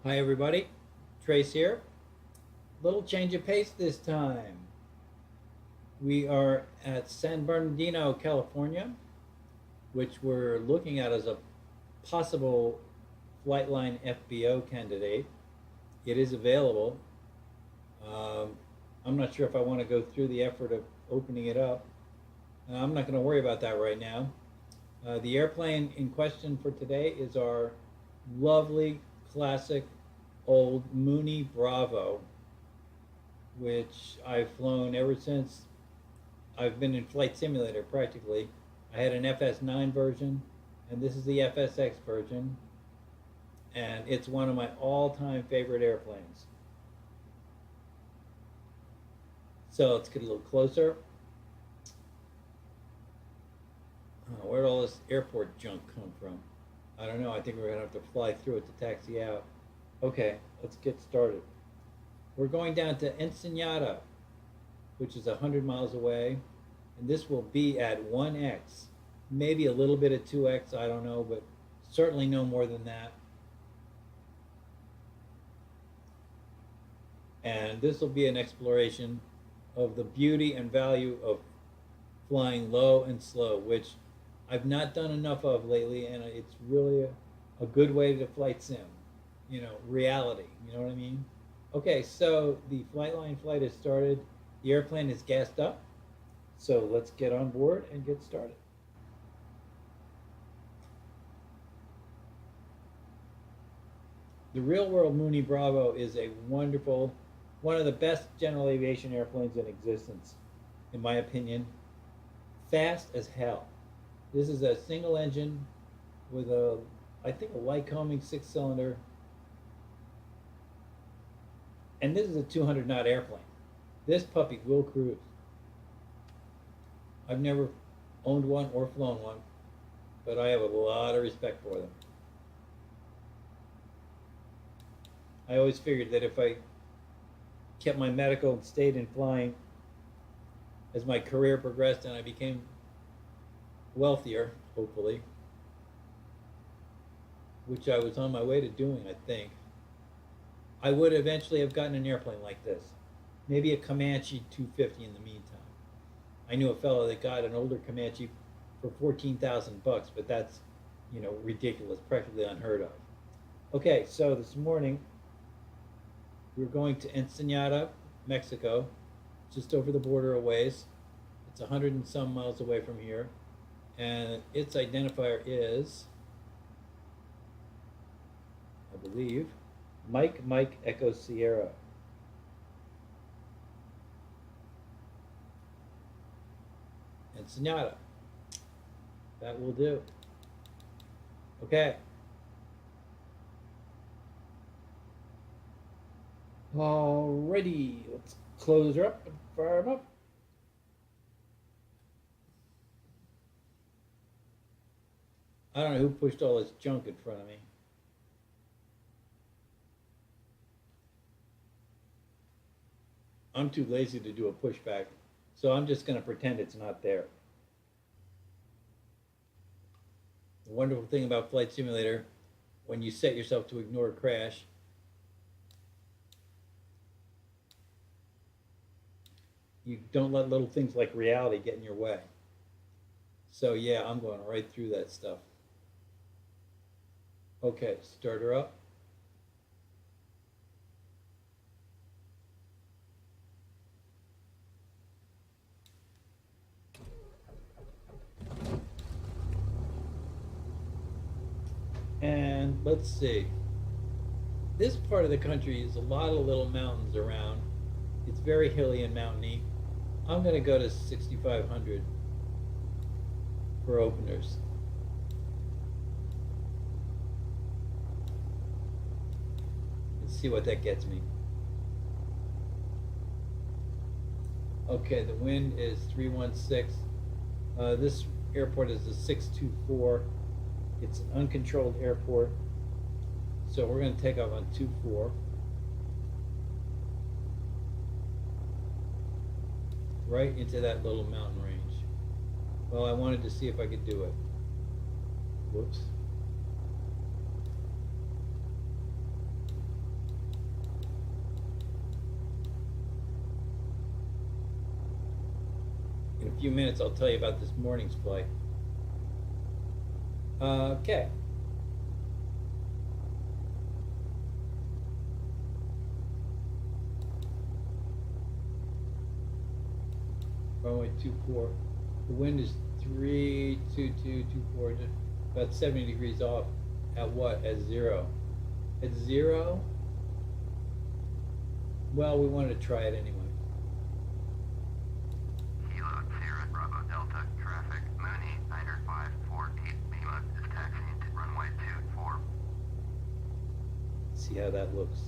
Hi everybody, Trace here. Little change of pace this time. We are at San Bernardino, California, which we're looking at as a possible Flightline FBO candidate. It is available. Um, I'm not sure if I want to go through the effort of opening it up. I'm not going to worry about that right now. The airplane in question for today is our lovely classic old Mooney Bravo, which I've flown ever since I've been in Flight Simulator practically. I had an FS9 version, and this is the FSX version, and it's one of my all-time favorite airplanes. So let's get a little closer. Where'd all this airport junk come from? I don't know. I think we're going to have to fly through it to taxi out. Okay, let's get started. We're going down to Ensenada, which is 100 miles away, and this will be at 1x, maybe a little bit of 2x, I don't know, but certainly no more than that. And this will be an exploration of the beauty and value of flying low and slow, which I've not done enough of lately, and it's really a good way to flight sim, reality, you know what I mean? Okay, so the Flightline flight has started. The airplane is gassed up, so let's get on board and get started. The real world Mooney Bravo is a wonderful, one of the best general aviation airplanes in existence, in my opinion. Fast as hell. This is a single engine with I think a Lycoming 6-cylinder. And this is a 200 knot airplane. This puppy will cruise. I've never owned one or flown one, but I have a lot of respect for them. I always figured that if I kept my medical and stayed in flying as my career progressed and I became wealthier, hopefully, which I was on my way to doing, I think, I would eventually have gotten an airplane like this. Maybe a Comanche 250 in the meantime. I knew a fellow that got an older Comanche for 14,000 bucks, but that's, ridiculous, practically unheard of. Okay, so this morning we're going to Ensenada, Mexico, just over the border a ways. It's 100 and some miles away from here, and its identifier is, I believe, Mike Echo Sierra. Ensenada. That will do. Okay. Alrighty, let's close her up and fire them up. I don't know who pushed all this junk in front of me. I'm too lazy to do a pushback, so I'm just going to pretend it's not there. The wonderful thing about Flight Simulator, when you set yourself to ignore a crash, you don't let little things like reality get in your way. So yeah, I'm going right through that stuff. Okay, start her up. And let's see. This part of the country is a lot of little mountains around. It's very hilly and mountainy. I'm going to go to 6,500 for openers. Let's see what that gets me. Okay, the wind is 316. This airport is a 624. It's an uncontrolled airport. So we're going to take off on 24. Right into that little mountain range. Well, I wanted to see if I could do it. Whoops. few minutes I'll tell you about this morning's flight. Okay. Runway 24. The wind is 32224, about 70 degrees off. At what? At 0. At 0? Well, we wanted to try it anyway. Kilo Sierra Bravo Delta traffic Mooney 9548 Lima is taxiing to runway 24. See how that looks.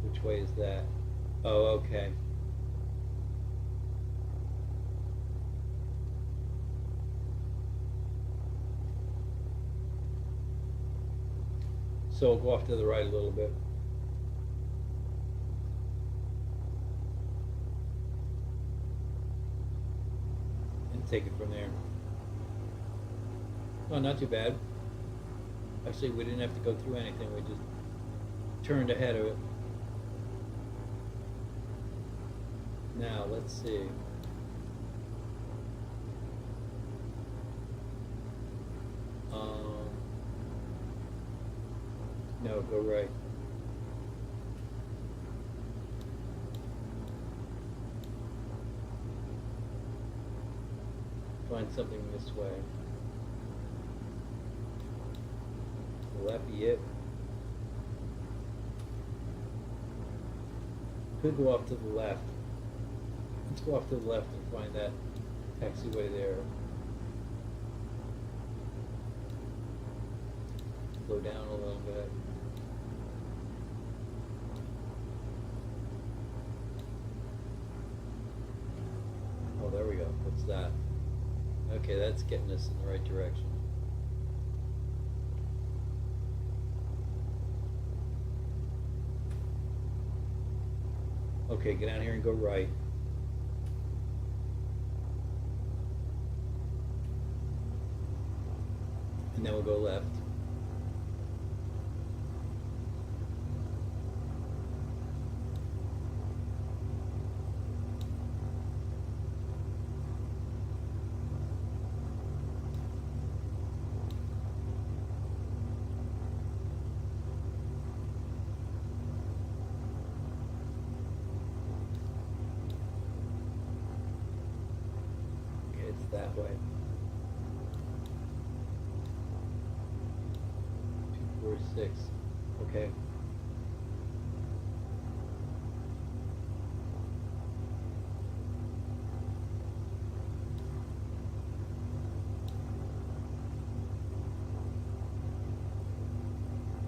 Which way is that? Oh, okay. So we'll go off to the right a little bit. And take it from there. Oh, not too bad. Actually, we didn't have to go through anything. We just turned ahead of it. Now, let's see. No, go right. Find something this way. Will that be it? Could go off to the left. Let's go off to the left and find that taxiway there. Slow down a little bit. Oh, there we go. What's that? Okay, that's getting us in the right direction. Okay, get down here and go right. And then we'll go left. Okay, it's that way. 246. Okay.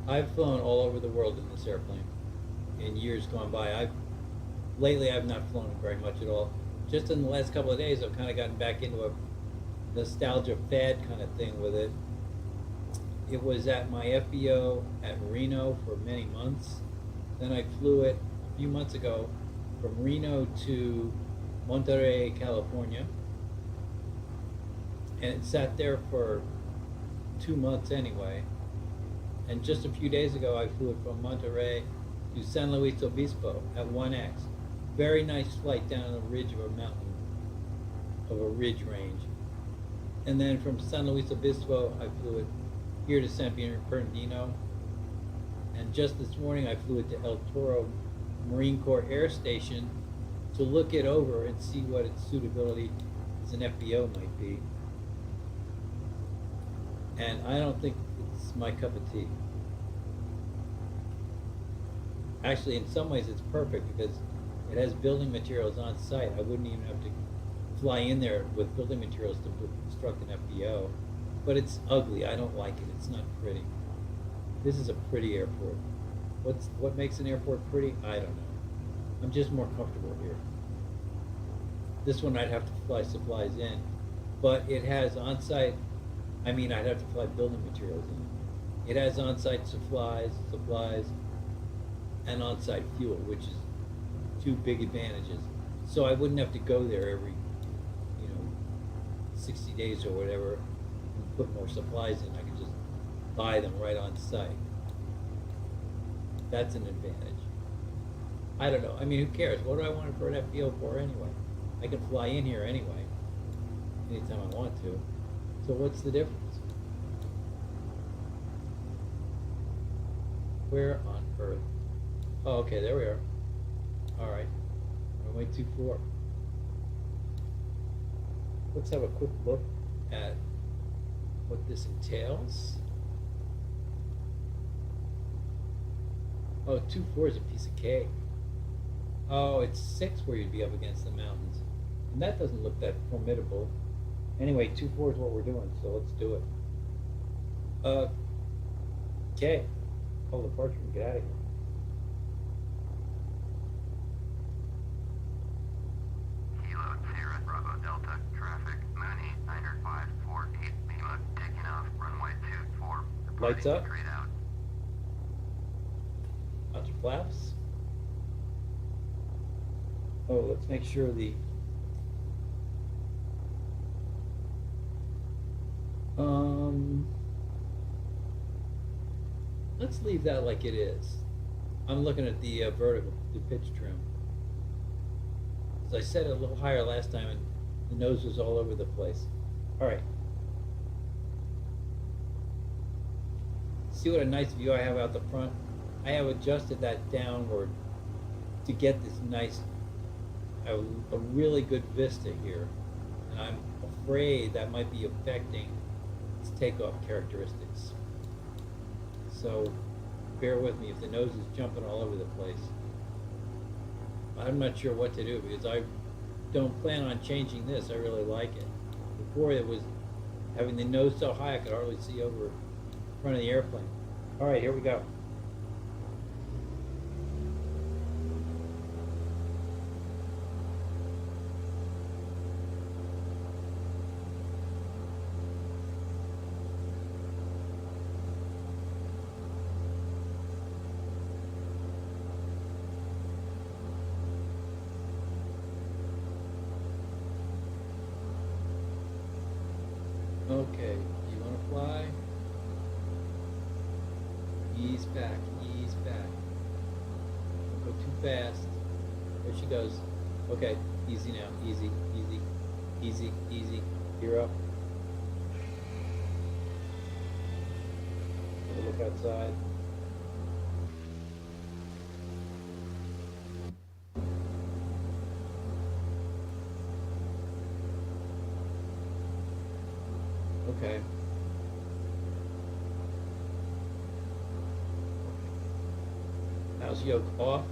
I've flown all over the world in this airplane in years gone by. Lately I've not flown very much at all. Just in the last couple of days I've kind of gotten back into a nostalgia fad kind of thing with it. It was at my FBO at Reno for many months. Then I flew it a few months ago from Reno to Monterey, California. And it sat there for 2 months anyway. And just a few days ago I flew it from Monterey to San Luis Obispo at 1X. Very nice flight down the ridge of a mountain, of a ridge range. And then from San Luis Obispo I flew it here to San Bernardino, and just this morning I flew it to El Toro Marine Corps Air Station to look it over and see what its suitability as an FBO might be. And I don't think it's my cup of tea. Actually, in some ways it's perfect because it has building materials on site. I wouldn't even have to fly in there with building materials to construct an FBO. But it's ugly. I don't like it. It's not pretty. This is a pretty airport. What makes an airport pretty? I don't know. I'm just more comfortable here. This one I'd have to fly supplies in, but it has on-site. I mean, I'd have to fly building materials in. It has on-site supplies, and on-site fuel, which is two big advantages. So I wouldn't have to go there every 60 days or whatever and put more supplies in. I can just buy them right on site. That's an advantage. I don't know. I mean, who cares? What do I want for an FBO for anyway? I can fly in here anyway, anytime I want to. So what's the difference? Where on earth? Oh, okay, there we are. All right, runway 24. Let's have a quick look at what this entails. Oh, 24 is a piece of cake. Oh, it's 6 where you'd be up against the mountains. And that doesn't look that formidable. Anyway, 24 is what we're doing, so let's do it. Okay. Call departure and get out of here. Kilo Sierra Bravo Delta traffic Mooney 90548 Lima taking off runway 24. Lights up. Straight out. Out your flaps. Oh, let's make sure the let's leave that like it is. I'm looking at the vertical, the pitch trim. As I set it a little higher last time and the nose was all over the place. All right. See what a nice view I have out the front? I have adjusted that downward to get this nice, a really good vista here. And I'm afraid that might be affecting its takeoff characteristics. So bear with me if the nose is jumping all over the place. I'm not sure what to do because I don't plan on changing this. I really like it. Before it was having the nose so high I could hardly see over in front of the airplane. All right, here we go. Okay, you want to fly? Ease back, ease back. Don't go too fast. There she goes. Okay, easy now, easy, easy, easy, easy. You're up. Have a look outside. Okay. Now's yoke off.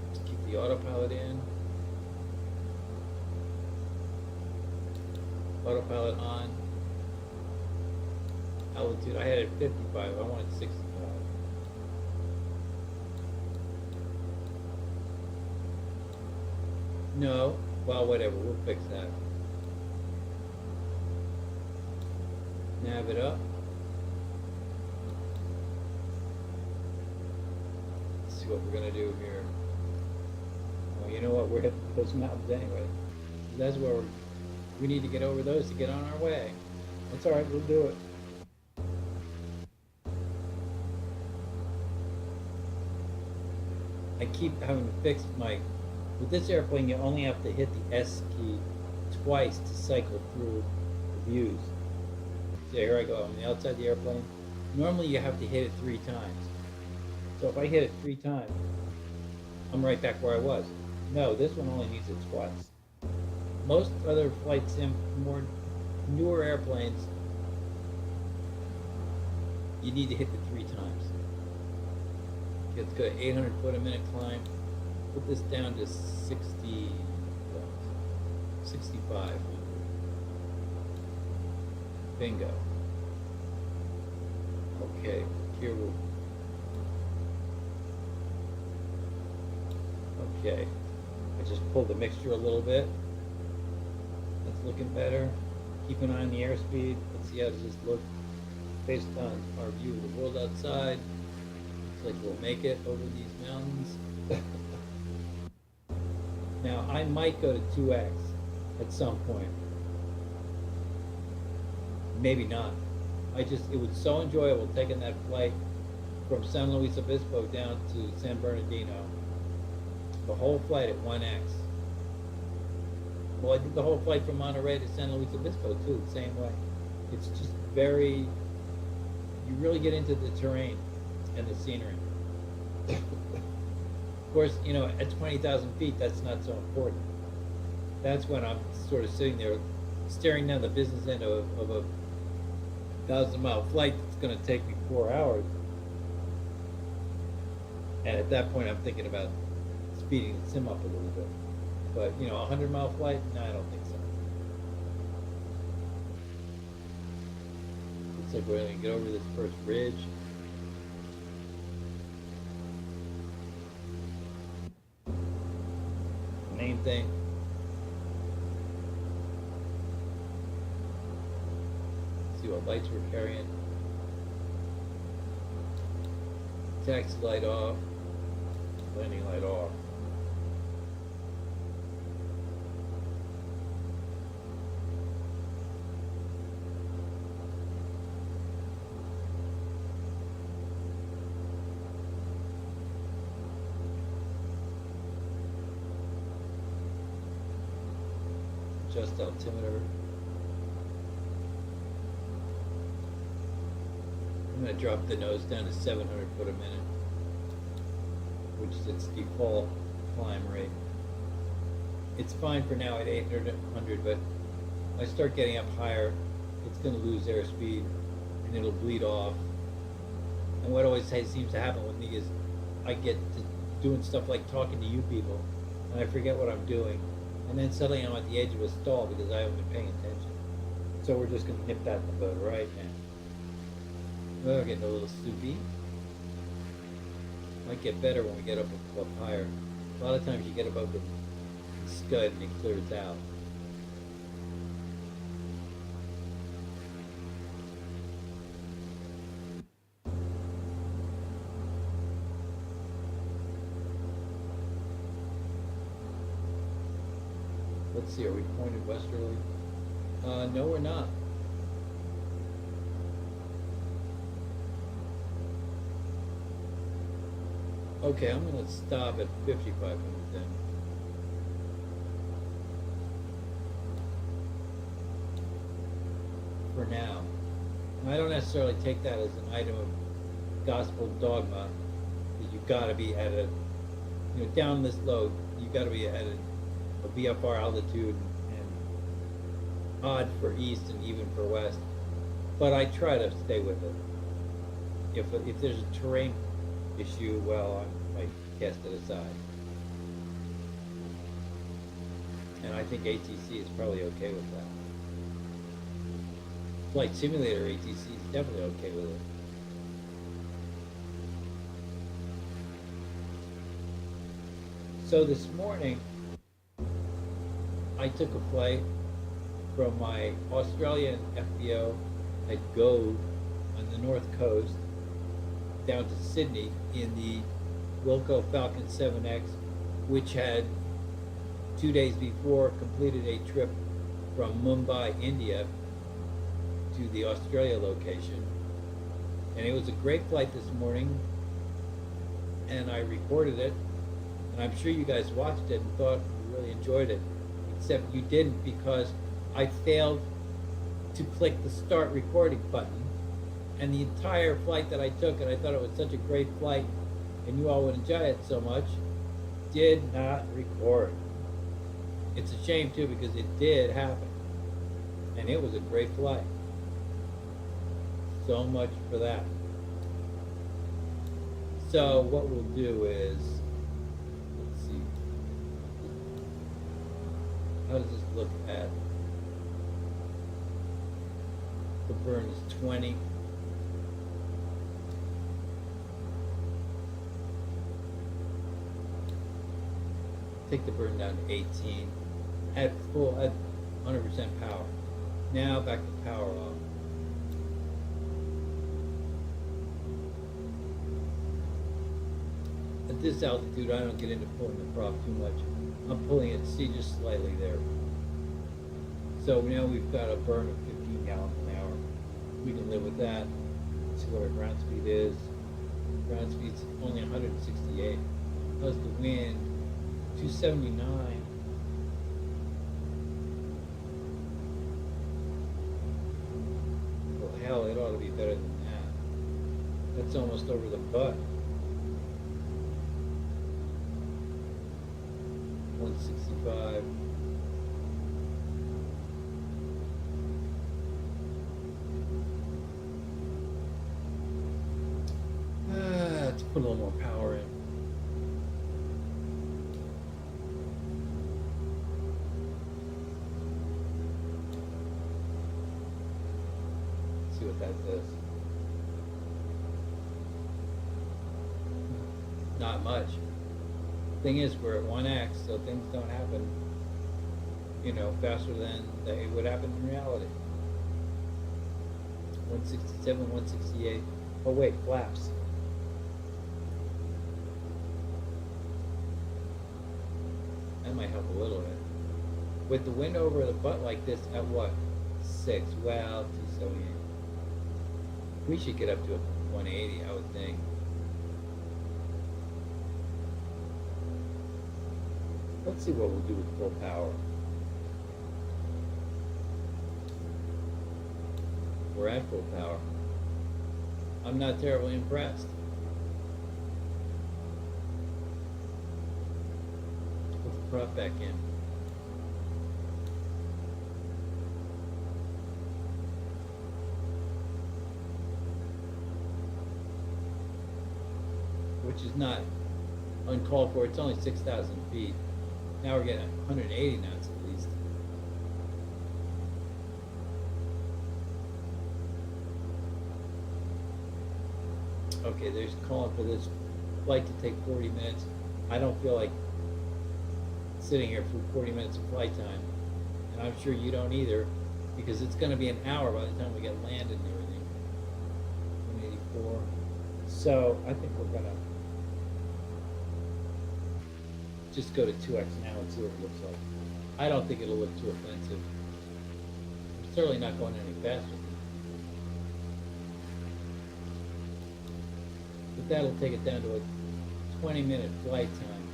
Let's keep the autopilot in. Autopilot on. Altitude, I had it 55, I wanted 65. No, well, whatever, we'll fix that. Nav it up. Let's see what we're gonna do here. Well, you know what? We're hitting those mountains anyway. That's where we need to get over those to get on our way. That's all right. We'll do it. I keep having to fix my. With this airplane, you only have to hit the S key twice to cycle through the views. So here I go, I'm on the outside of the airplane. Normally you have to hit it 3 times. So if I hit it 3 times, I'm right back where I was. No, this one only needs it twice. Most other flight sim, more newer airplanes, you need to hit it 3 times. It's got an 800 foot a minute climb. Put this down to 65. Bingo. Okay, here we'll. Okay, I just pulled the mixture a little bit. That's looking better. Keep an eye on the airspeed. Let's see how does this look based on our view of the world outside. Looks like we'll make it over these mountains. Now I might go to 2x. at some point. Maybe not. It was so enjoyable taking that flight from San Luis Obispo down to San Bernardino. The whole flight at 1X. Well, I did the whole flight from Monterey to San Luis Obispo too, the same way. It's just you really get into the terrain and the scenery. Of course, at 20,000 feet, that's not so important. That's when I'm sort of sitting there staring down the business end of a 1,000-mile flight that's going to take me 4 hours. And at that point, I'm thinking about speeding the sim up a little bit. But, a 100-mile flight? No, I don't think so. Looks like we're going to get over this first ridge. Main thing. See what lights we're carrying. Taxi light off. Landing light off. Adjust altimeter. I'm going to drop the nose down to 700 foot a minute, which is its default climb rate. It's fine for now at 800, but I start getting up higher, it's going to lose airspeed and it'll bleed off. And what always seems to happen with me is I get to doing stuff like talking to you people, and I forget what I'm doing. And then suddenly I'm at the edge of a stall because I haven't been paying attention. So we're just going to nip that in the bud right now. We're getting a little soupy. Might get better when we get up higher. A lot of times you get above the scud and it clears out. Let's see, are we pointed westerly? No, we're not. Okay, I'm going to stop at 5,500 then. For now. I don't necessarily take that as an item of gospel dogma that you've got to be at a, down this low, you've got to be at a VFR altitude and odd for east and even for west. But I try to stay with it. If there's a terrain issue, well, I might cast it aside. And I think ATC is probably okay with that. Flight Simulator ATC is definitely okay with it. So this morning, I took a flight from my Australian FBO at Gove on the north coast down to Sydney in the Wilco Falcon 7X, which had 2 days before completed a trip from Mumbai, India to the Australia location. And it was a great flight this morning, and I recorded it, and I'm sure you guys watched it and thought you really enjoyed it, except you didn't because I failed to click the start recording button. And the entire flight that I took, and I thought it was such a great flight, and you all would enjoy it so much, did not record. It's a shame too because it did happen. And it was a great flight. So much for that. So what we'll do is, let's see, how does this look at, the burn is 20. Take the burn down to 18 at 100% power. Now back to power off. At this altitude, I don't get into pulling the prop too much. I'm pulling it, see, just slightly there. So now we've got a burn of 15 gallons an hour. We can live with that. Let's see what our ground speed is. Ground speed's only 168. Plus the wind, 279. Well, hell, it ought to be better than that. That's almost over the butt. 165. Let's put a little more power in. Let's see what that does. Not much. Thing is, we're at 1x, so things don't happen, faster than they would happen in reality. 167, 168. Oh wait, flaps. That might help a little bit. With the wind over the butt like this at what? 6. Well, 278. We should get up to 180, I would think. Let's see what we'll do with full power. We're at full power. I'm not terribly impressed. Put the prop back in. Which is not uncalled for. It's only 6,000 feet. Now we're getting 180 knots at least. Okay, there's calling for this flight to take 40 minutes. I don't feel like sitting here for 40 minutes of flight time. And I'm sure you don't either, because it's going to be an hour by the time we get landed and everything. 184. So I think we're going to just go to 2x now and see what it looks like. I don't think it'll look too offensive. I'm certainly not going any faster. But that'll take it down to a 20-minute flight time.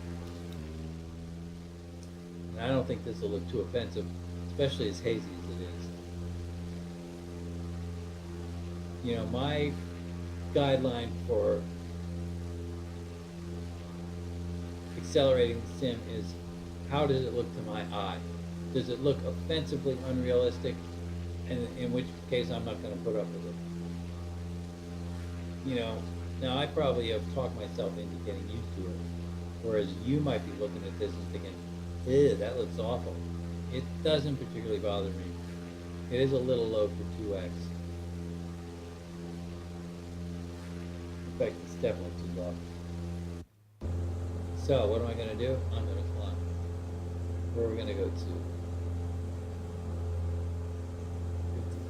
And I don't think this will look too offensive, especially as hazy as it is. My guideline for accelerating the sim is, how does it look to my eye? Does it look offensively unrealistic? And in which case I'm not going to put up with it. Now I probably have talked myself into getting used to it, whereas you might be looking at this and thinking, ew, that looks awful. It doesn't particularly bother me. It is a little low for 2x. In fact, it's definitely too low. So, what am I going to do? I'm going to climb. Where are we going to go to?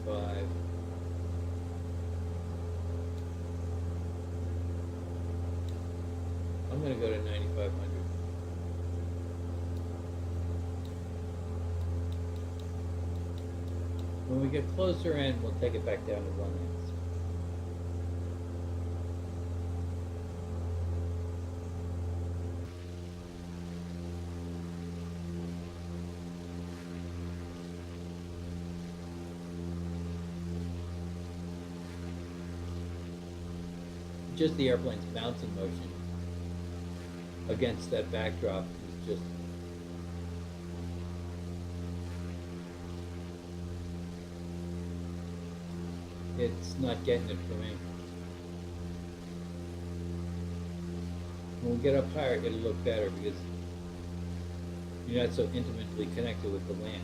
55. I'm going to go to 9,500. When we get closer in, we'll take it back down to 1x. Just the airplane's bouncing motion against that backdrop is just it's not getting it for me. When we get up higher, it'll look better because you're not so intimately connected with the land.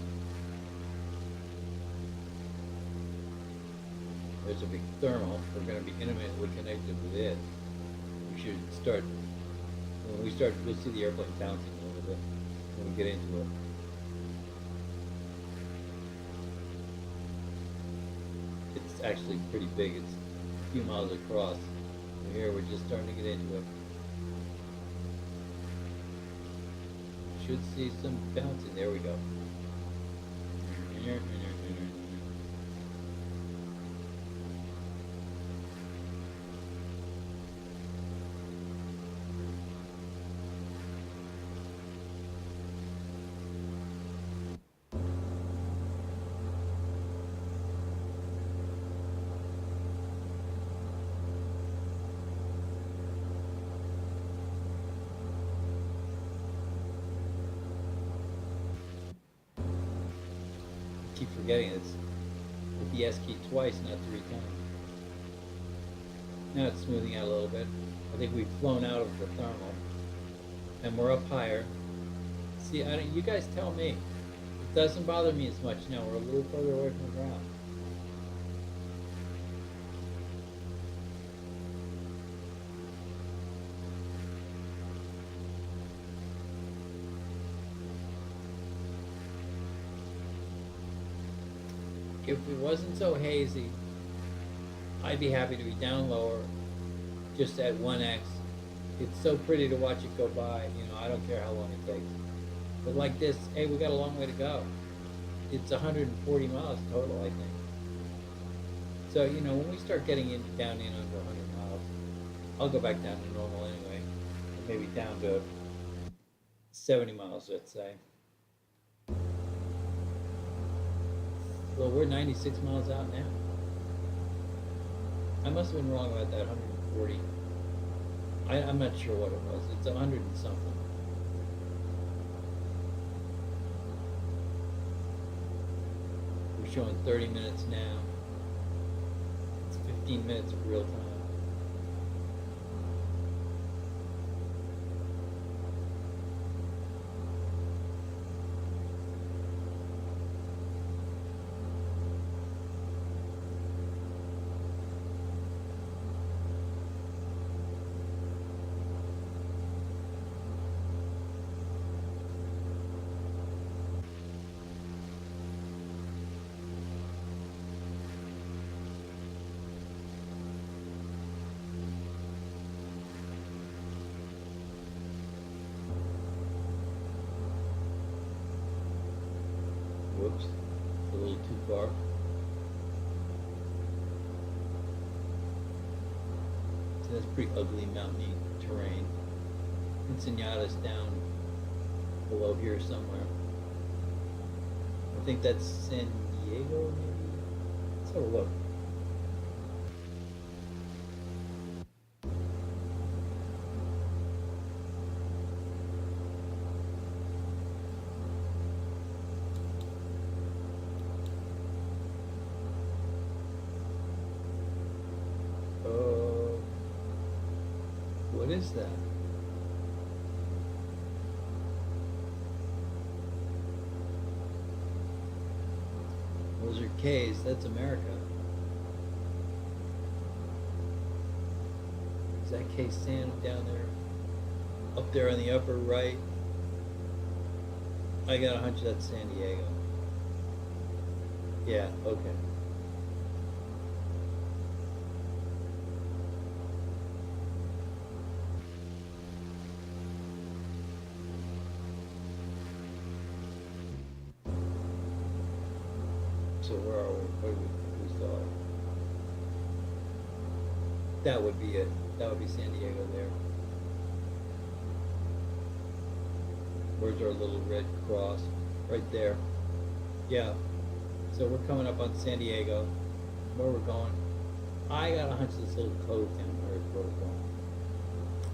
There's a big thermal. We're going to be intimately connected with it. We should start, when we start, we'll see the airplane bouncing a little bit when we get into it. It's actually pretty big. It's a few miles across. And here we're just starting to get into it. Should see some bouncing. There we go. Keep forgetting it's hit the S key twice, not 3 times. Now it's smoothing out a little bit. I think we've flown out of the thermal, and we're up higher. See, I don't, you guys tell me. It doesn't bother me as much now. We're a little further away from the ground. If it wasn't so hazy, I'd be happy to be down lower, just at 1x. It's so pretty to watch it go by, you know, I don't care how long it takes. But like this, hey, we got a long way to go. It's 140 miles total, I think. So, you know, when we start getting down in under 100 miles, I'll go back down to normal anyway. Maybe down to 70 miles, let's say. Well, we're 96 miles out now. I must have been wrong about that 140. I'm not sure what it was. It's 100 and something. We're showing 30 minutes now. It's 15 minutes of real time. Whoops, a little too far. So that's pretty ugly mountainy terrain. Ensenada's down below here somewhere. I think that's San Diego, maybe? Let's have a look. What is that? Those are K's, that's America. Is that K San down there? Up there on the upper right? I got a hunch that's San Diego. Yeah, okay. So where are we? What we saw? That would be it. That would be San Diego there. Where's our little red cross? Right there. Yeah. So we're coming up on San Diego. Where we're going? I got a hunch this little cove down there is where we're going.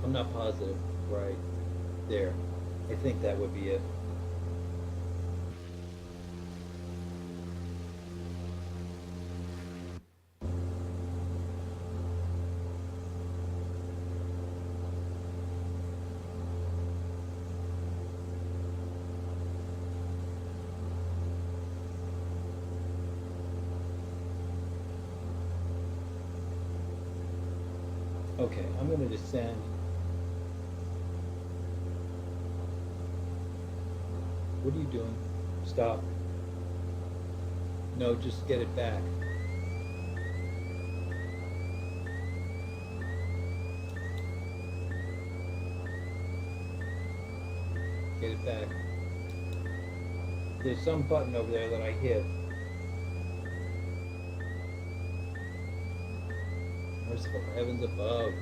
I'm not positive. Right there. I think that would be it. Okay, I'm going to descend. What are you doing? Stop. No, just get it back. Get it back. There's some button over there that I hit. Merciful heavens above.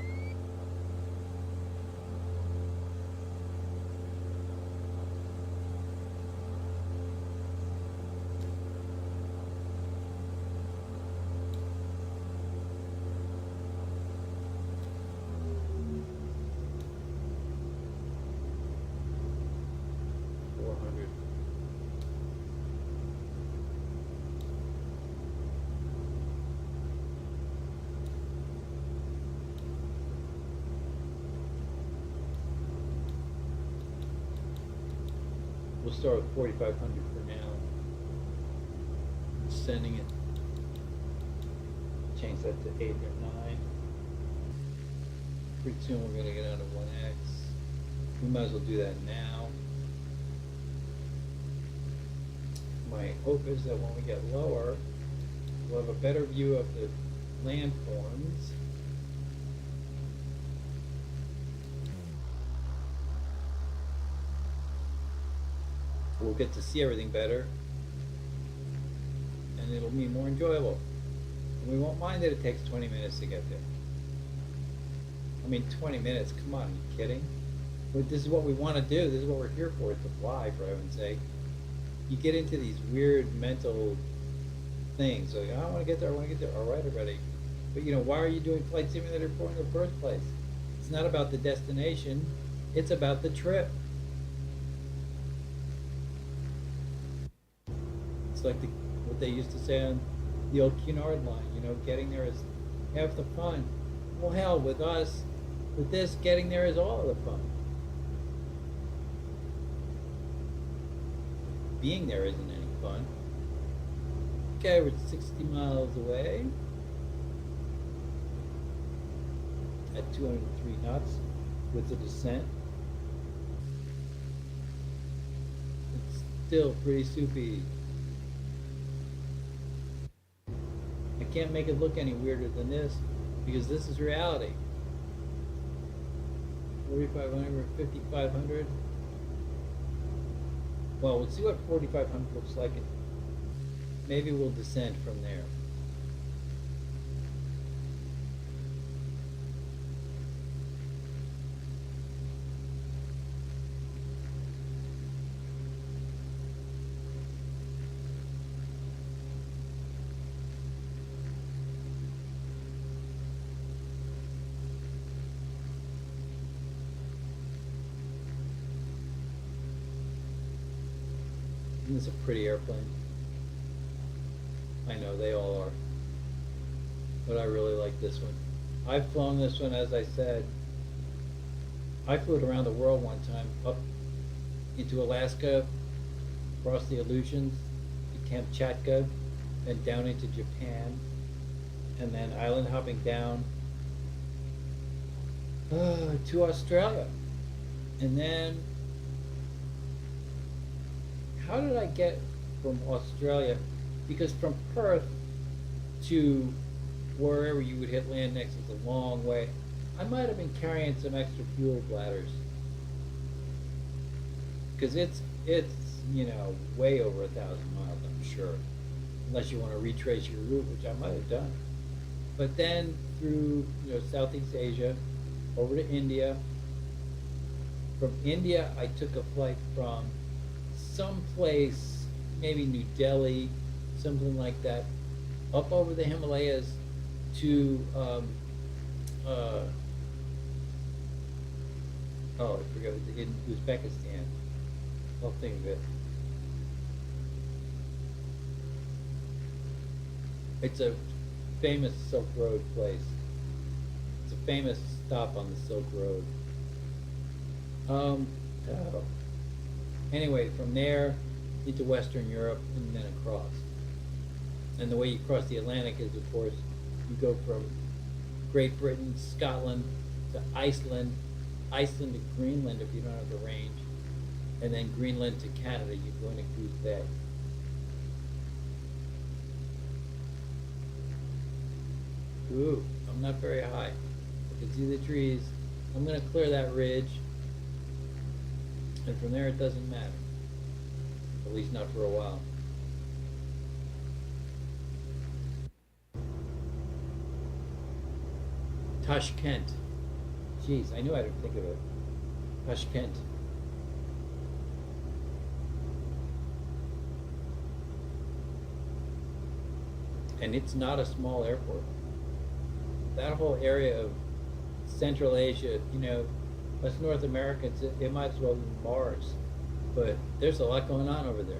We'll start with 4,500 for now. Sending it. Change that to 8 or 9. Pretty soon we're going to get out of 1x. We might as well do that now. My hope is that when we get lower, we'll have a better view of the landforms. We'll get to see everything better, and it'll be more enjoyable. And we won't mind that it takes 20 minutes to get there. I mean, 20 minutes, come on, are you kidding? But this is what we want to do. This is what we're here for, to fly, for heaven's sake. You get into these weird mental things. Like, I want to get there, I want to get there. All right, already. But, you know, why are you doing Flight Simulator 4 in the first place? It's not about the destination. It's about the trip. It's like what they used to say on the old Cunard line, you know, getting there is half the fun. Well, hell, with us, with this, getting there is all of the fun. Being there isn't any fun. Okay, we're 60 miles away at 203 knots with the descent. It's still pretty soupy. I can't make it look any weirder than this because this is reality. 4,500 or 5,500. Well, we'll see what 4,500 looks like. Maybe we'll descend from there. Isn't this a pretty airplane? I know, they all are. But I really like this one. I've flown this one, as I said. I flew it around the world one time, up into Alaska, across the Aleutians, to Kamchatka, then down into Japan, and then island hopping down to Australia. And then how did I get from Australia? Because from Perth to wherever you would hit land next is a long way. I might have been carrying some extra fuel bladders. Because it's you know, way over 1,000 miles, I'm sure. Unless you want to retrace your route, which I might have done. But then through, you know, Southeast Asia, over to India. From India, I took a flight from someplace, maybe New Delhi, something like that, up over the Himalayas to oh, I forgot, in Uzbekistan. I'll think of it. It's a famous Silk Road place. It's a famous stop on the Silk Road. Anyway, from there into Western Europe and then across. And the way you cross the Atlantic is, of course, you go from Great Britain, Scotland to Iceland, Iceland to Greenland if you don't have the range, and then Greenland to Canada. You go into Goose Bay. Ooh, I'm not very high. I can see the trees. I'm going to clear that ridge. And from there it doesn't matter. At least not for a while. Tashkent. Jeez, I knew I didn't think of it. Tashkent. And it's not a small airport. That whole area of Central Asia, you know, us North Americans, it might as well be Mars. But there's a lot going on over there.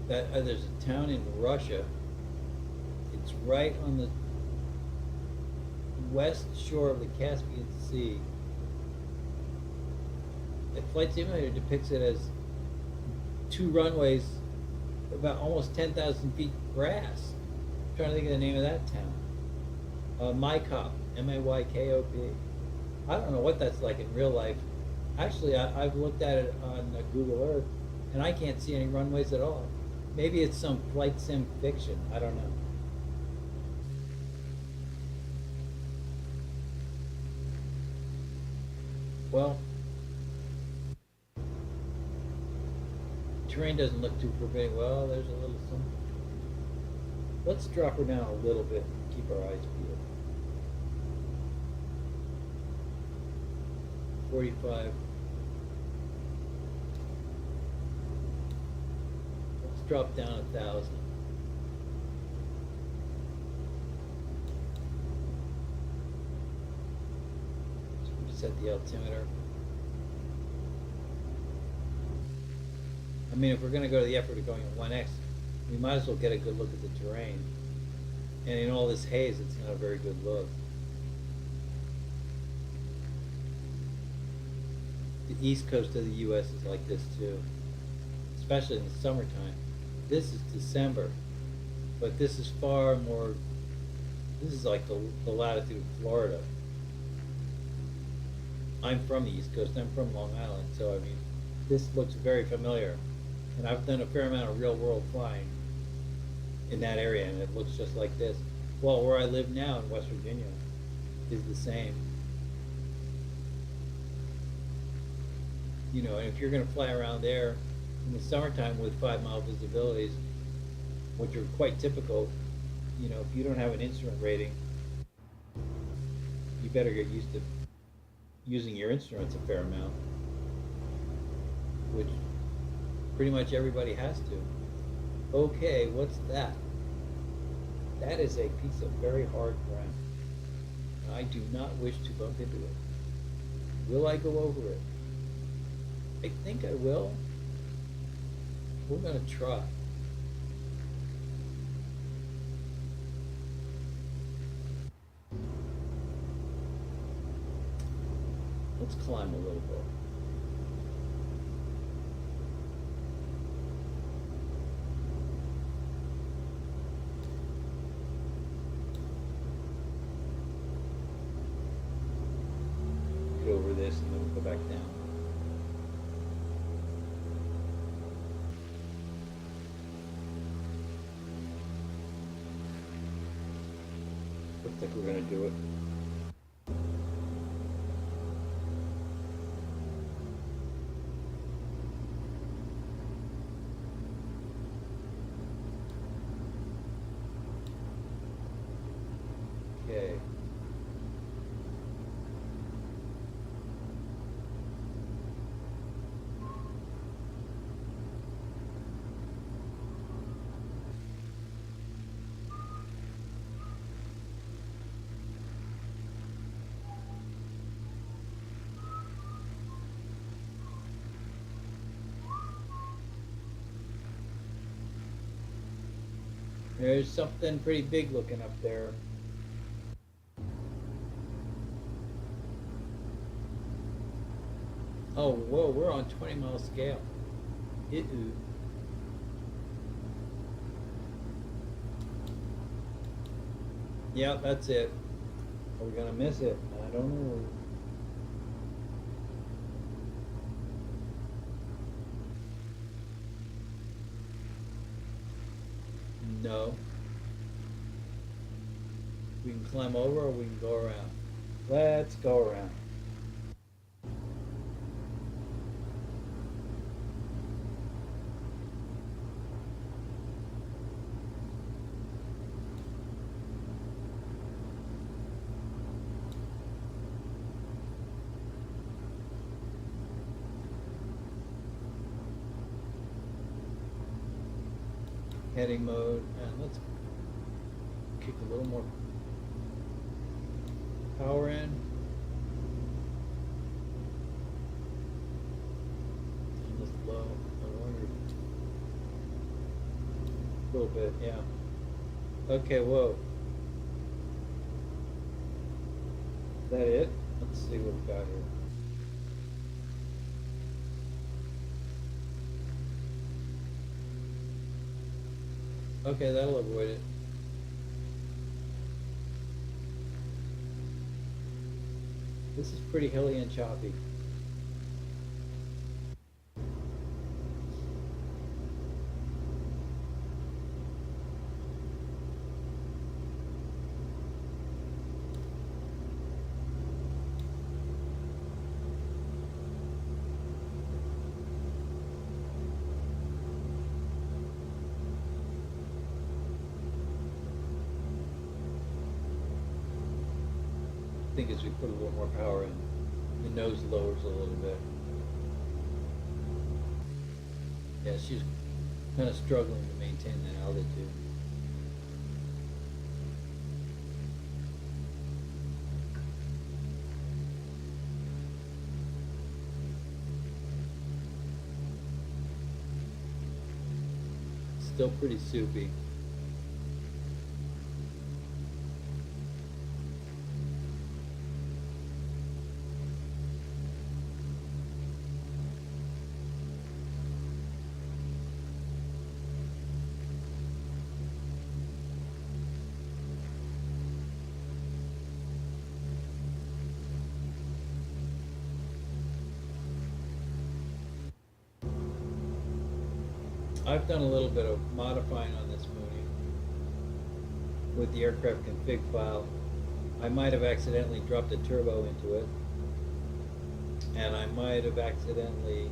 There's a town in Russia. It's right on the west shore of the Caspian Sea. The flight simulator depicts it as two runways, about almost 10,000 feet grass. I'm trying to think of the name of that town. Maykop, M-A-Y-K-O-P. I don't know what that's like in real life. Actually, I've looked at it on Google Earth, and I can't see any runways at all. Maybe it's some flight sim fiction. I don't know. Well, terrain doesn't look too forbidding. Well, there's a little something. Let's drop her down a little bit and keep our eyes peeled. 45. Let's drop down 1,000. Set the altimeter. I mean, if we're going to go to the effort of going at 1x, we might as well get a good look at the terrain. And in all this haze, it's not a very good look. The east coast of the U.S. is like this too, especially in the summertime. This is December, but this is far more, this is like the latitude of Florida. I'm from the East Coast, I'm from Long Island, so I mean, this looks very familiar. And I've done a fair amount of real world flying in that area, and it looks just like this. Well, where I live now in West Virginia is the same. You know, and if you're gonna fly around there in the summertime with 5-mile visibilities, which are quite typical, you know, if you don't have an instrument rating, you better get used to using your instruments a fair amount, which pretty much everybody has to. Okay, what's that? That is a piece of very hard ground. I do not wish to bump into it. Will I go over it? I think I will. We're going to try. Let's climb a little bit. Get over this and then we'll go back down. Looks like we're going to do it. Okay. There's something pretty big looking up there. Oh, whoa, we're on 20-mile scale. Ooh. Yep, that's it. Are we gonna miss it? I don't know. No. We can climb over or we can go around. Let's go around. heading mode, and let's kick a little more power in. And this low, I wonder. A little bit, yeah. Okay, whoa. Is that it? Let's see what we got here. Okay, that'll avoid it. This is pretty hilly and choppy. I think as we put a little more power in, the nose lowers a little bit. Yeah, she's kind of struggling to maintain that altitude. Still pretty soupy. I've done a little bit of modifying on this Mooney with the aircraft config file. I might have accidentally dropped a turbo into it, and I might have accidentally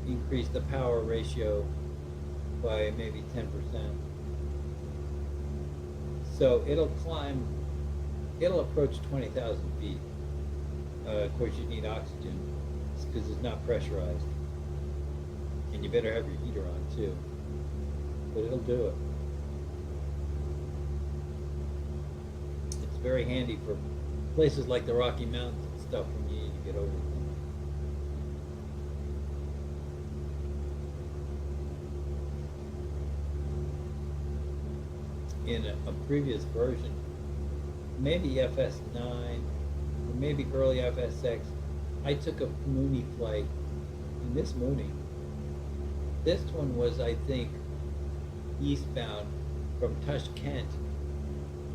increased the power ratio by maybe 10%. So it'll climb, it'll approach 20,000 feet. Of course, you need oxygen because it's not pressurized. And you better have your heater on too. But it'll do it. It's very handy for places like the Rocky Mountains and stuff when you need to get over them. In a previous version, maybe FS9 or maybe early FSX, I took a Mooney flight in this Mooney. This one was, I think, eastbound from Tashkent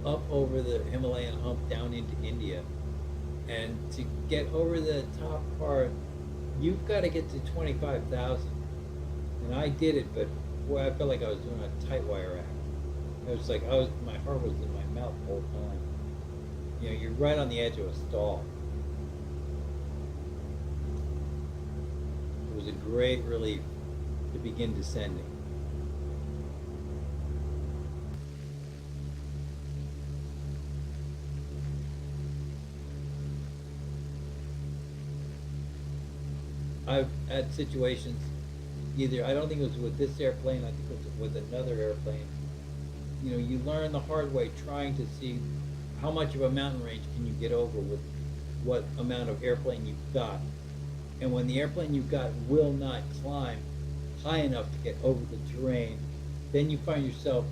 up over the Himalayan hump down into India. And to get over the top part, you've got to get to 25,000. And I did it, but boy, I felt like I was doing a tight wire act. It was like my heart was in my mouth the whole time. You know, you're right on the edge of a stall. It was a great relief to begin descending. I've had situations, either, I don't think it was with this airplane, I think it was with another airplane. You know, you learn the hard way trying to see how much of a mountain range can you get over with what amount of airplane you've got. And when the airplane you've got will not climb high enough to get over the terrain, then you find yourself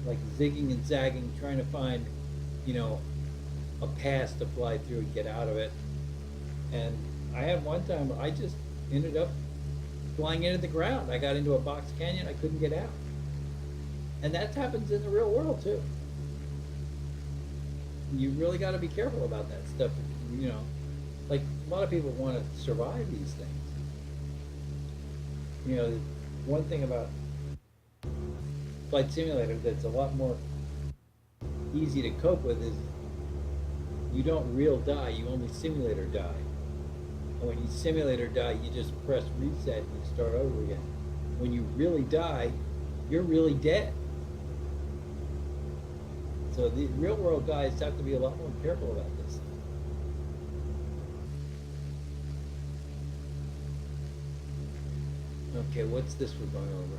like zigging and zagging, trying to find, you know, a pass to fly through and get out of it. And I had one time I just ended up flying into the ground. I got into a box canyon, I couldn't get out. And that happens in the real world too. You really got to be careful about that stuff. You know, like a lot of people want to survive these things. You know, one thing about Flight Simulator that's a lot more easy to cope with is you don't real die, you only simulator die. And when you simulator die, you just press reset and you start over again. When you really die, you're really dead. So the real world guys have to be a lot more careful about this. Okay, what's this we're going over?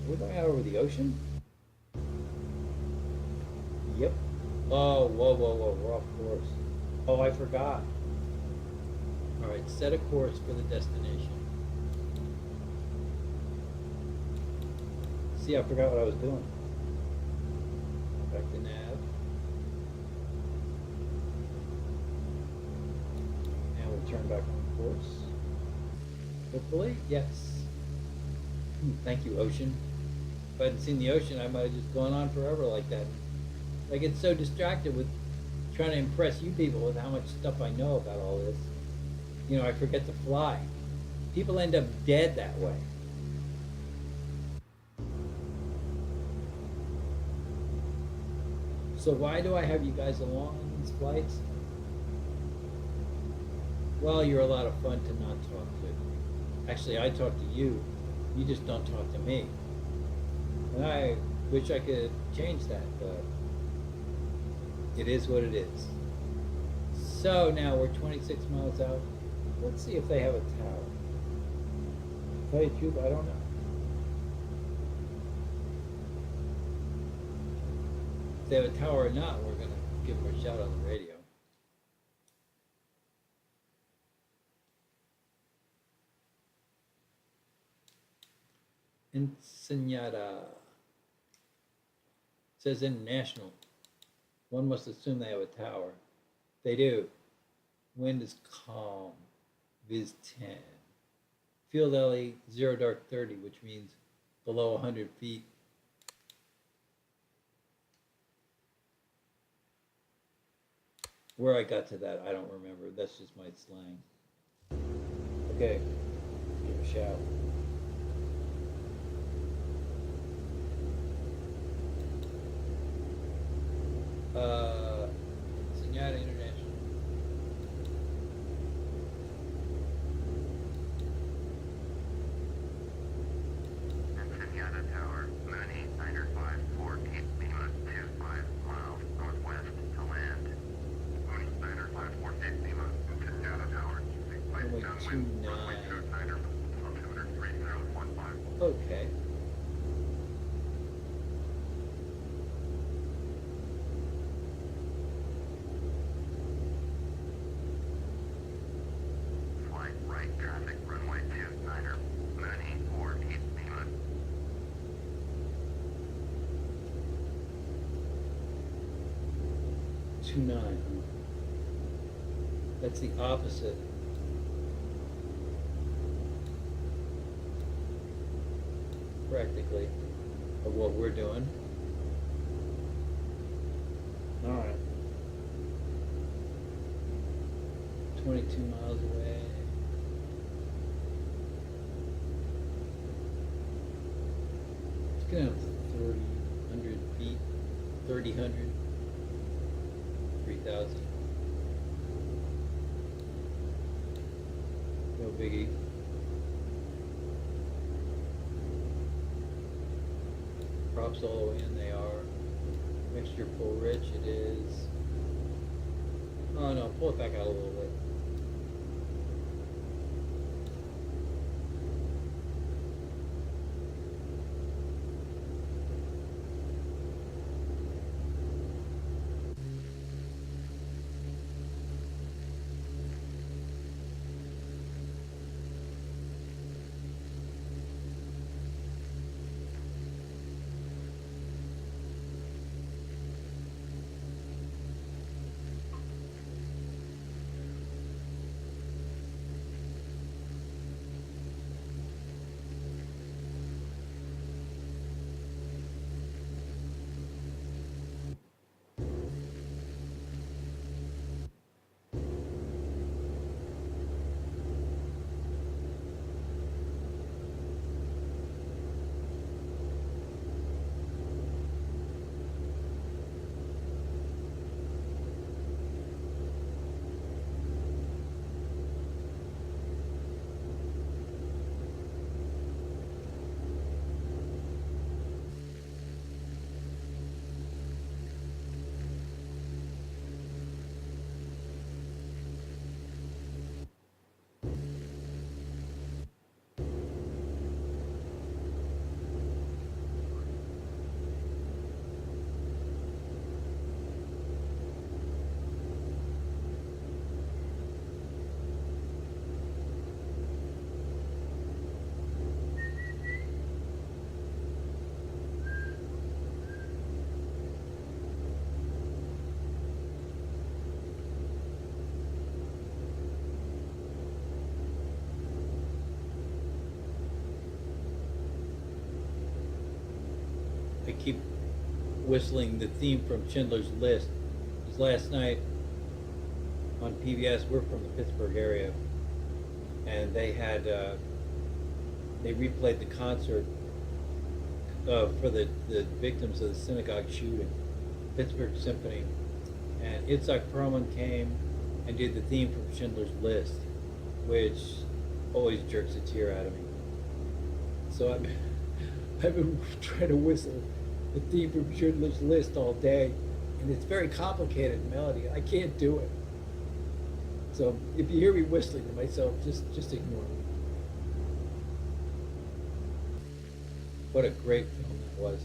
We're going out over the ocean? Yep. Oh, whoa, whoa, whoa, we're off course. Oh, I forgot. All right, set a course for the destination. See, I forgot what I was doing. Back to nav. And we'll turn back on course. Hopefully, yes. Thank you, ocean. If I hadn't seen the ocean, I might have just gone on forever like that. I get so distracted with trying to impress you people with how much stuff I know about all this. You know, I forget to fly. People end up dead that way. So why do I have you guys along on these flights? Well, you're a lot of fun to not talk to. Actually, I talk to you. You just don't talk to me. And I wish I could change that, but it is what it is. So now we're 26 miles out. Let's see if they have a tower. To tell you the truth, I don't know. If they have a tower or not, we're going to give them a shout on the radio. Ensenada. It says international. One must assume they have a tower. They do. Wind is calm. Viz 10. Field LE 0 dark 30, which means below 100 feet. Where I got to that, I don't remember. That's just my slang. Okay, give a shout. Ensenada International. Ensenada Tower, Mooney 954 East Lima, 25 miles northwest to land. Mooney 954 East Lima, Ensenada Tower, Runway 29. on 230.15. Okay. Flight right traffic, runway 29er, Mooney 4 East Lima. 29. That's the opposite. Practically of what we're doing. All right. 22 miles away. It's gonna have 300 feet, 3,000, 3,000. No biggie. Props all the way in, they are. Mixture pull rich, it is. Oh no, pull it back out a little bit. I keep whistling the theme from Schindler's List. Because last night on PBS, we're from the Pittsburgh area, and they had they replayed the concert for the victims of the synagogue shooting, Pittsburgh Symphony, and Itzhak Perlman came and did the theme from Schindler's List, which always jerks a tear out of me. So I've been trying to whistle the theme from Schindler's List all day, and it's very complicated melody. I can't do it. So if you hear me whistling to myself, just ignore me. What a great film that was.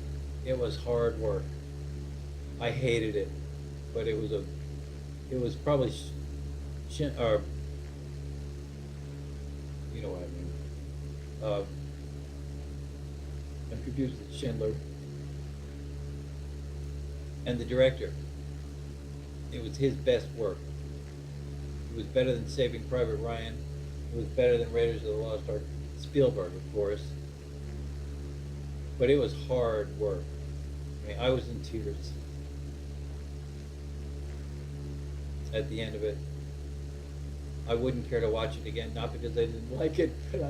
It was hard work. I hated it, but it was probably or you know what I mean. I'm confused with Schindler and the director. It was his best work. It was better than Saving Private Ryan. It was better than Raiders of the Lost Ark. Spielberg, of course. But it was hard work. I mean, I was in tears at the end of it. I wouldn't care to watch it again, not because I didn't like it, but I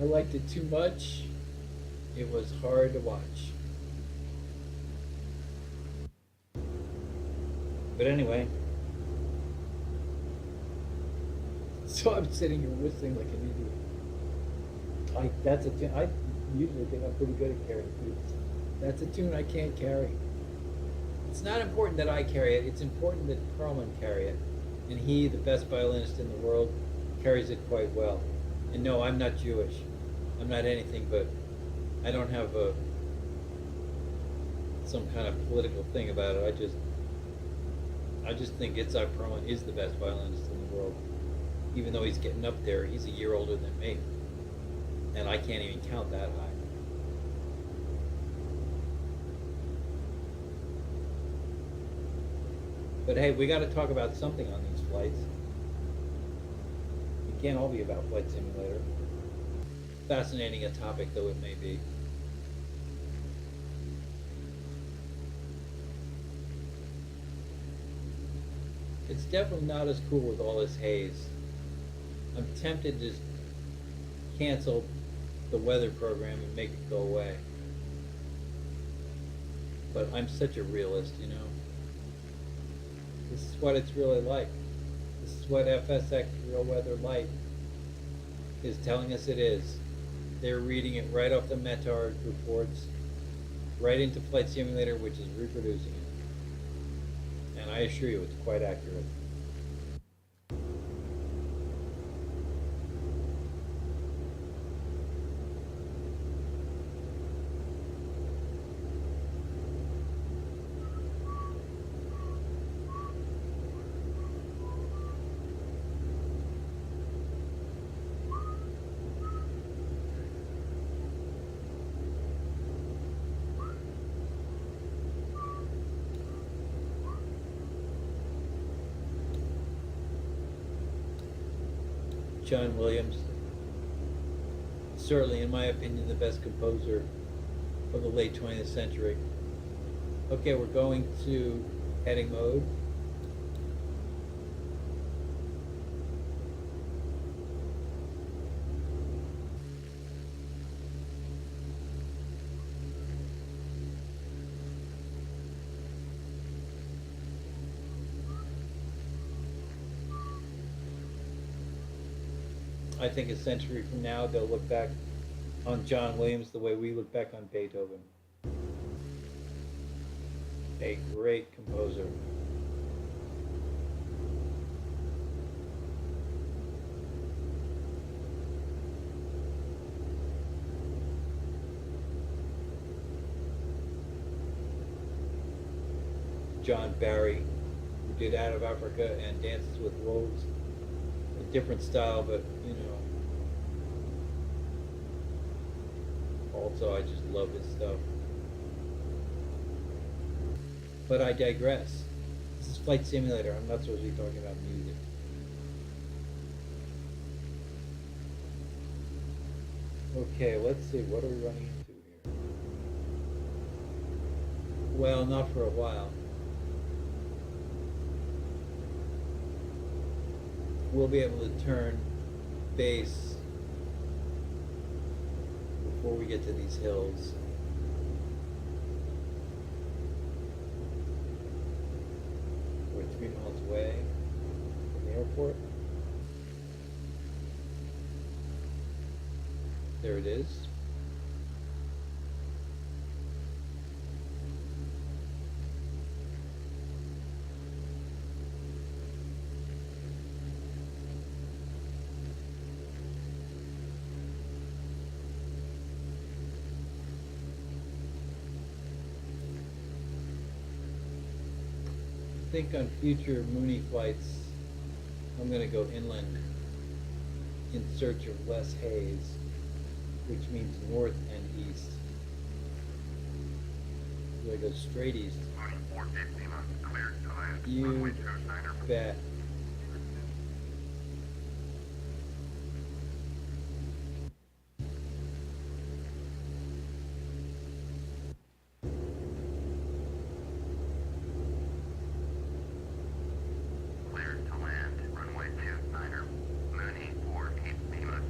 liked it too much. It was hard to watch. But anyway, so I'm sitting here whistling like an idiot. That's a tune. I usually think I'm pretty good at carrying tunes. That's a tune I can't carry. It's not important that I carry it. It's important that Perlman carry it. And he, the best violinist in the world, carries it quite well. And no, I'm not Jewish. I'm not anything but, I don't have some kind of political thing about it. I just think Itzhak Perlman is the best violinist in the world. Even though he's getting up there, he's a year older than me. And I can't even count that high. But hey, we got to talk about something on these flights. It can't all be about Flight Simulator. Fascinating a topic though it may be. It's definitely not as cool with all this haze. I'm tempted to just cancel the weather program and make it go away. But I'm such a realist, you know. This is what it's really like. This is what FSX Real Weather Light is telling us it is. They're reading it right off the METAR reports, right into Flight Simulator, which is reproducing it. And I assure you, it's quite accurate. John Williams, certainly in my opinion the best composer of the late 20th century. Okay, we're going to heading mode. I think a century from now, they'll look back on John Williams the way we look back on Beethoven. A great composer. John Barry, who did Out of Africa and Dances with Wolves. A different style, but you know, also I just love his stuff. But I digress. This is Flight Simulator. I'm not supposed to be talking about music. Okay, let's see. What are we running into here? Well, not for a while. We'll be able to turn base before we get to these hills. We're 3 miles away from the airport. There it is. I think on future Mooney flights, I'm going to go inland in search of less haze, which means north and east. So I go straight east. Mooney480 cleared to land. You Runway 29er. bet. Cleared to land. Runway 29er. Mooney480.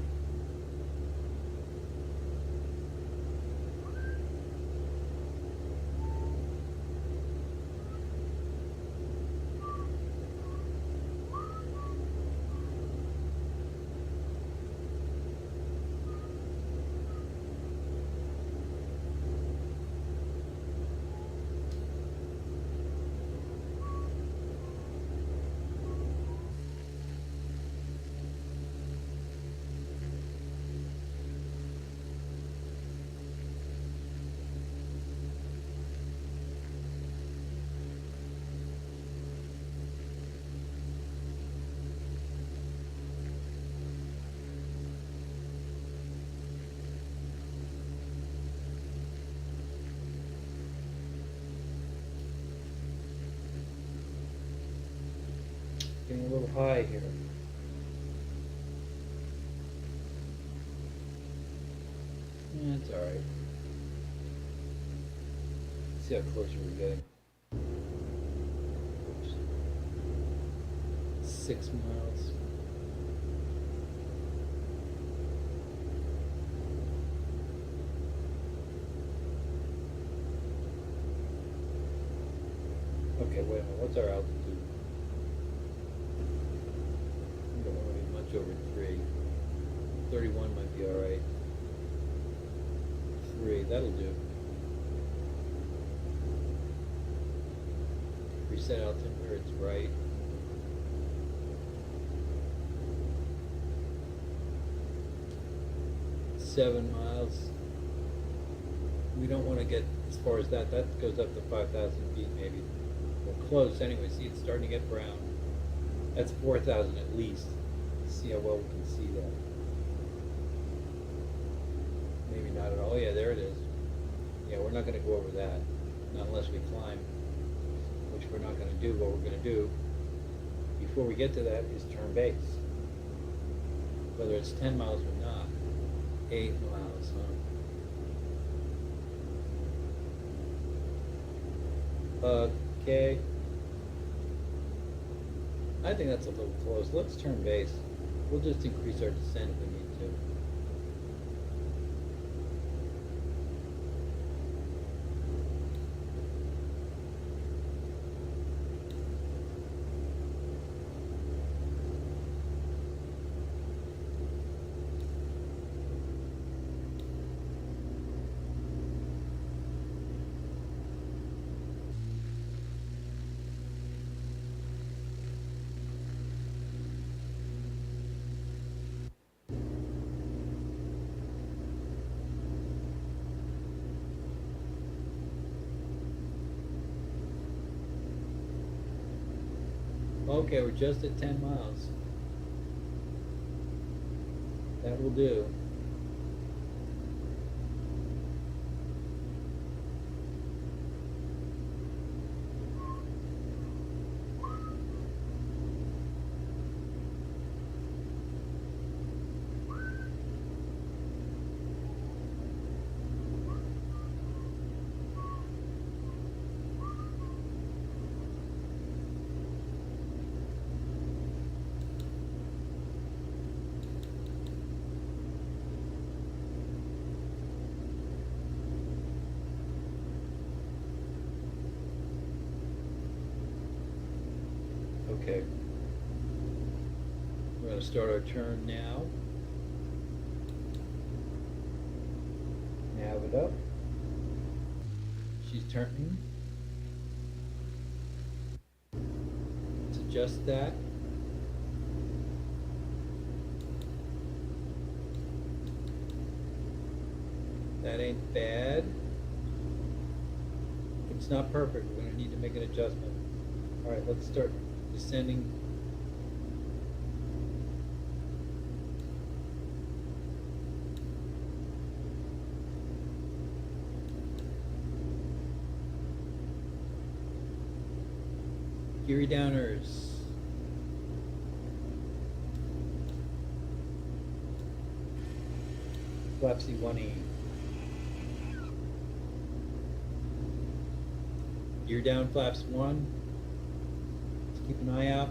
Getting a little high here. It's alright. See how close we're getting. Oops. 6 miles. Okay, wait a minute. What's our altitude? We don't want to be much over 3. 31 might be alright. 3, that'll do. Reset altitude where it's right. Seven miles. We don't want to get as far as that. That goes up to 5,000 feet maybe. We're close anyway. See, it's starting to get brown. That's 4,000 at least. See how well we can see that. Maybe not at all. Yeah, there it is. Yeah, we're not going to go over that. Not unless we climb, which we're not going to do. What we're going to do before we get to that is turn base. Whether it's 10 miles or not. 8 miles, huh? Okay. I think that's a little close. Let's turn base. We'll just increase our descent if we need to. Okay, we're just at 10 miles. That will do. Okay. We're going to start our turn now. Nav it up. She's turning. Let's adjust that. That ain't bad. It's not perfect. We're going to need to make an adjustment. All right, let's start descending. Geary downers. Flapsy 1E. Gear down flaps 1. Let's keep an eye out.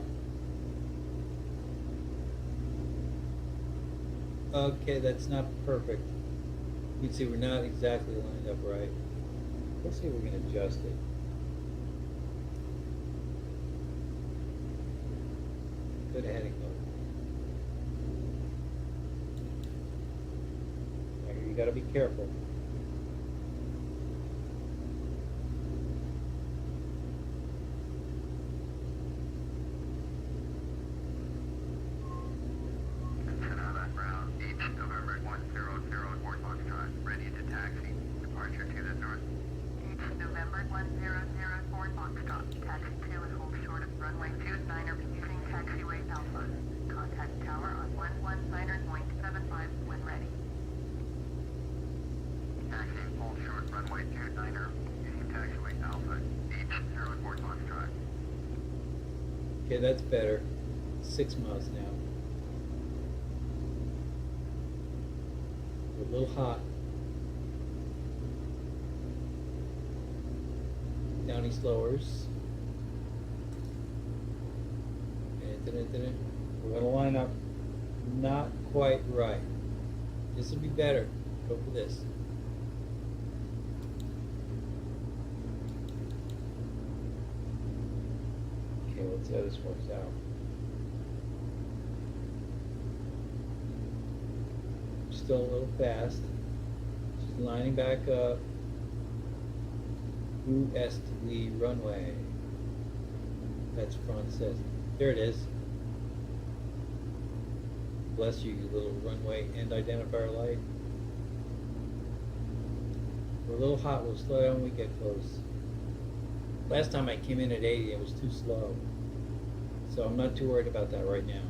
Okay, that's not perfect. You can see we're not exactly lined up right. Let's see if we can adjust it. Good heading mode. Now here you gotta be careful. Ensenada, ground, each November 100 Fort Foxtrot, ready to taxi. Departure to the north. Each November 100 Fort Foxtrot, taxi to and hold short of runway 29er using taxiway Alpha. Contact tower on 11.75 when ready. Taxi, hold short runway 29er using taxiway Alpha. Each 0 Fort Foxtrot. Okay, that's better. 6 miles now. We're a little hot. Downy slowers. And we're going to line up not quite right. This will be better. Go for this. Okay, let's see how this works out. Still a little fast. She's lining back up. Est Lee runway. That's front says. There it is. Bless you, you little runway end identifier light. We're a little hot. We'll slow down when we get close. Last time I came in at 80, it was too slow. So I'm not too worried about that right now.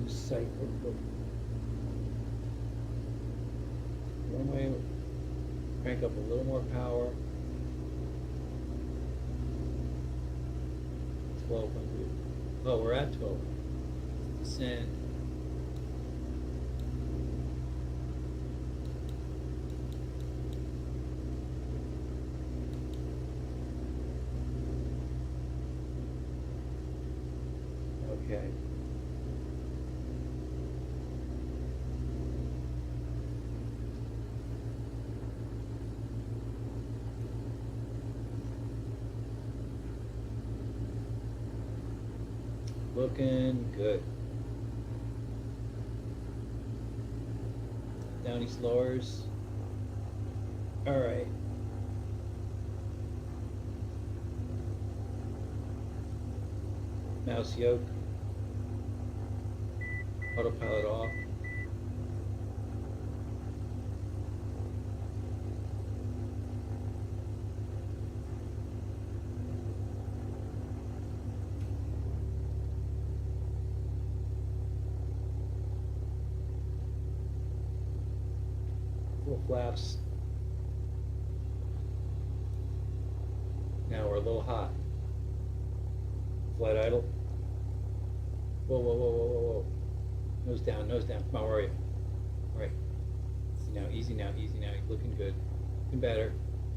Sight real quick. Runway, crank up a little more power. 1200. Oh, we're at 12. Descend. Okay. Looking good. Downy slowers. All right. Mouse yoke. Autopilot off. Full flaps. Now we're a little hot. Flight idle. Whoa, whoa, whoa, whoa, whoa, whoa. Nose down, nose down. Come on, where are you? All right. Easy now, easy now, easy now. You're looking good. looking better.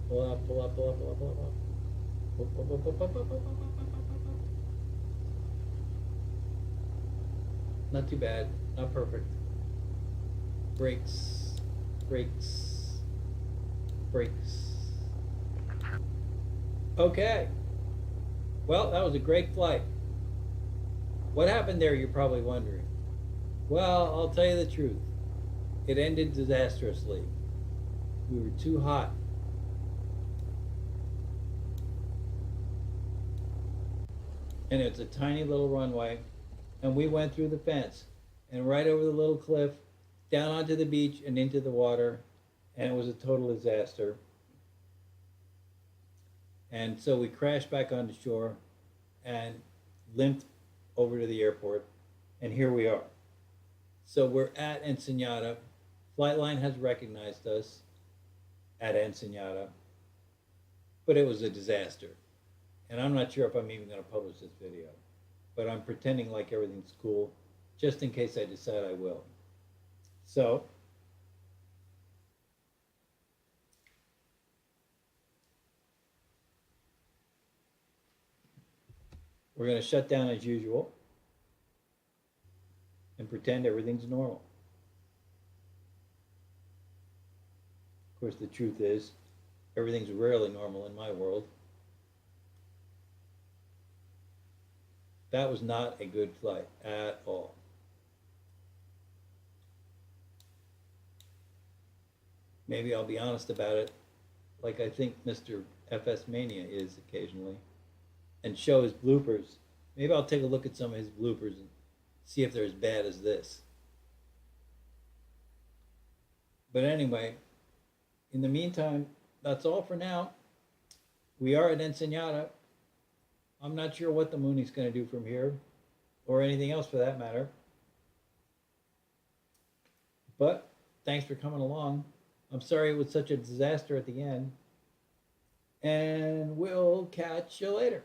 Pull up, pull up, pull up, pull up, pull up. Up, up, up, up, up, up, up, up, up, up, up. Not too bad, not perfect. Brakes, brakes, brakes. Okay. Well, that was a great flight. What happened there, you're probably wondering. Well, I'll tell you the truth. It ended disastrously. We were too hot. And it's a tiny little runway. And we went through the fence and right over the little cliff, down onto the beach and into the water. And it was a total disaster. And so we crashed back onto shore and limped over to the airport. And here we are. So we're at Ensenada. Flightline has recognized us at Ensenada. But it was a disaster. And I'm not sure if I'm even going to publish this video. But I'm pretending like everything's cool, just in case I decide I will. So, we're going to shut down as usual and pretend everything's normal. Of course, the truth is, everything's rarely normal in my world. That was not a good flight at all. Maybe I'll be honest about it, like I think Mr. FS Mania is occasionally, and show his bloopers. Maybe I'll take a look at some of his bloopers and see if they're as bad as this. But anyway, in the meantime, that's all for now. We are at Ensenada. I'm not sure what the Mooney's going to do from here, or anything else for that matter. But thanks for coming along. I'm sorry it was such a disaster at the end. And we'll catch you later.